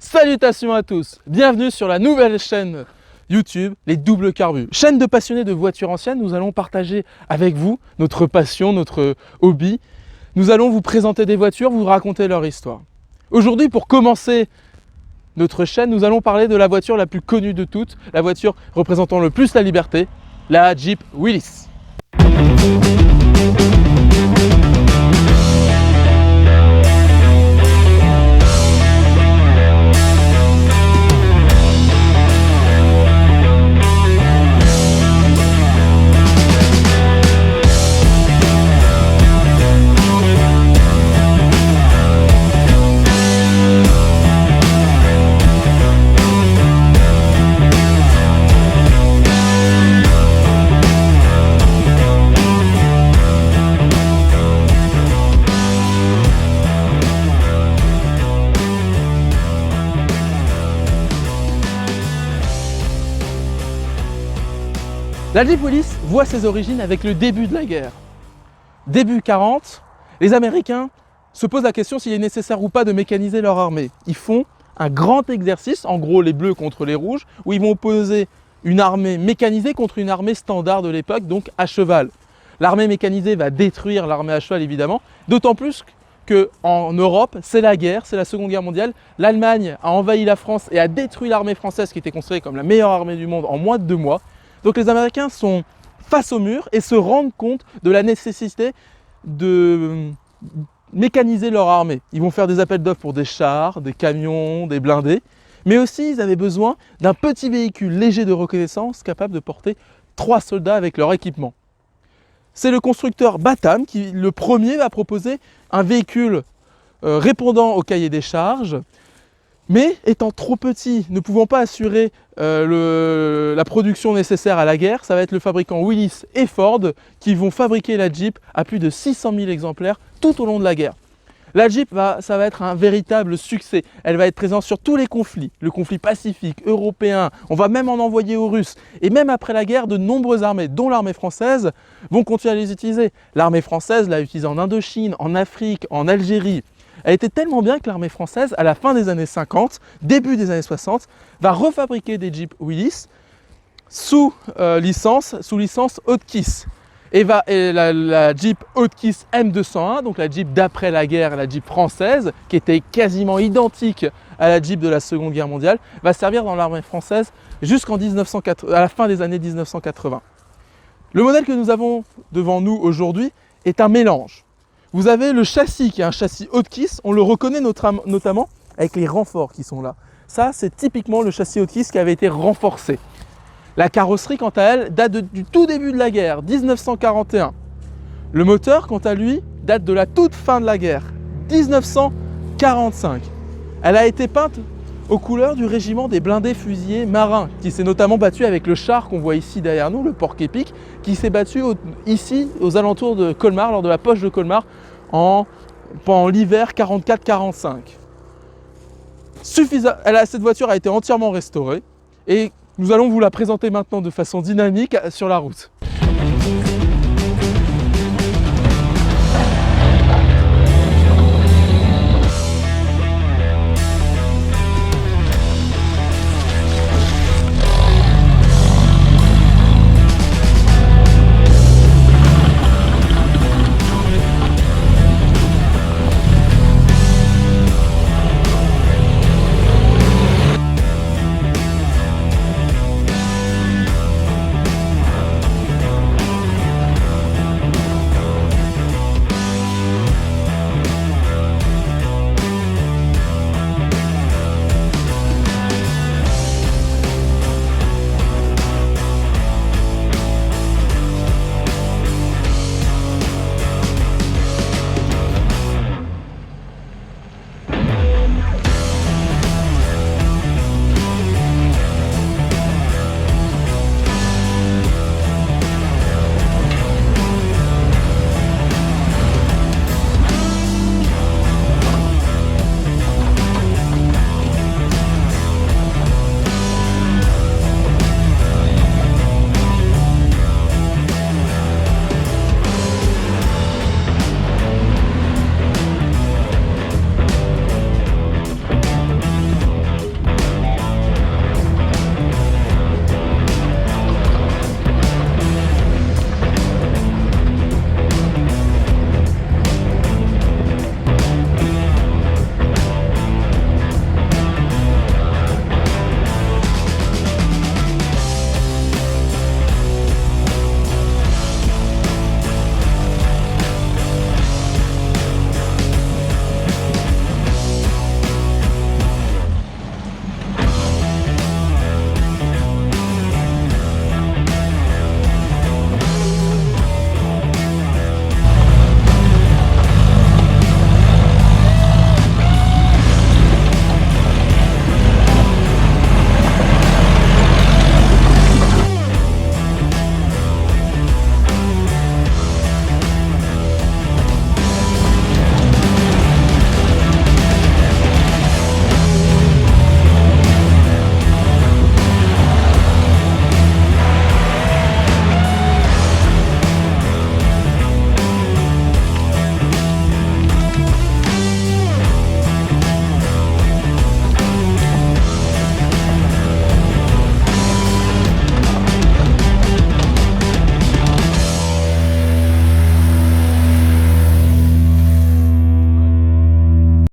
Salutations à tous, bienvenue sur la nouvelle chaîne YouTube, les Doubles Carbus. Chaîne de passionnés de voitures anciennes, nous allons partager avec vous notre passion, notre hobby. Nous allons vous présenter des voitures, vous raconter leur histoire. Aujourd'hui, pour commencer notre chaîne, nous allons parler de la voiture la plus connue de toutes, la voiture représentant le plus la liberté, la Jeep Willys. La Jeep Willys voit ses origines avec le début de la guerre. Début 40, les Américains se posent la question s'il est nécessaire ou pas de mécaniser leur armée. Ils font un grand exercice, en gros les bleus contre les rouges, où ils vont opposer une armée mécanisée contre une armée standard de l'époque, donc à cheval. L'armée mécanisée va détruire l'armée à cheval évidemment, d'autant plus qu'en Europe, c'est la guerre, c'est la Seconde Guerre mondiale. L'Allemagne a envahi la France et a détruit l'armée française qui était considérée comme la meilleure armée du monde en moins de 2 mois. Donc les Américains sont face au mur et se rendent compte de la nécessité de mécaniser leur armée. Ils vont faire des appels d'offres pour des chars, des camions, des blindés, mais aussi ils avaient besoin d'un petit véhicule léger de reconnaissance capable de porter 3 soldats avec leur équipement. C'est le constructeur Batham qui, le premier, va proposer un véhicule répondant au cahier des charges, mais étant trop petit, ne pouvant pas assurer la production nécessaire à la guerre, ça va être le fabricant Willys et Ford qui vont fabriquer la Jeep à plus de 600 000 exemplaires tout au long de la guerre. La Jeep, ça va être un véritable succès. Elle va être présente sur tous les conflits, le conflit pacifique, européen, on va même en envoyer aux Russes. Et même après la guerre, de nombreuses armées, dont l'armée française, vont continuer à les utiliser. L'armée française l'a utilisée en Indochine, en Afrique, en Algérie. Elle était tellement bien que l'armée française, à la fin des années 50, début des années 60, va refabriquer des Jeep Willys sous licence Hotchkiss. Et la Jeep Hotchkiss M201, donc la Jeep d'après la guerre, la Jeep française, qui était quasiment identique à la Jeep de la Seconde Guerre mondiale, va servir dans l'armée française jusqu'à la fin des années 1980. Le modèle que nous avons devant nous aujourd'hui est un mélange. Vous avez le châssis qui est un châssis Hotchkiss, on le reconnaît notamment avec les renforts qui sont là. Ça, c'est typiquement le châssis Hotchkiss qui avait été renforcé. La carrosserie, quant à elle, date du tout début de la guerre, 1941. Le moteur, quant à lui, date de la toute fin de la guerre, 1945. Elle a été peinte aux couleurs du régiment des blindés fusiliers marins, qui s'est notamment battu avec le char qu'on voit ici derrière nous, le Porc-Épic, qui s'est battu ici, aux alentours de Colmar, lors de la poche de Colmar, pendant l'hiver 44-45. Cette voiture a été entièrement restaurée et nous allons vous la présenter maintenant de façon dynamique sur la route.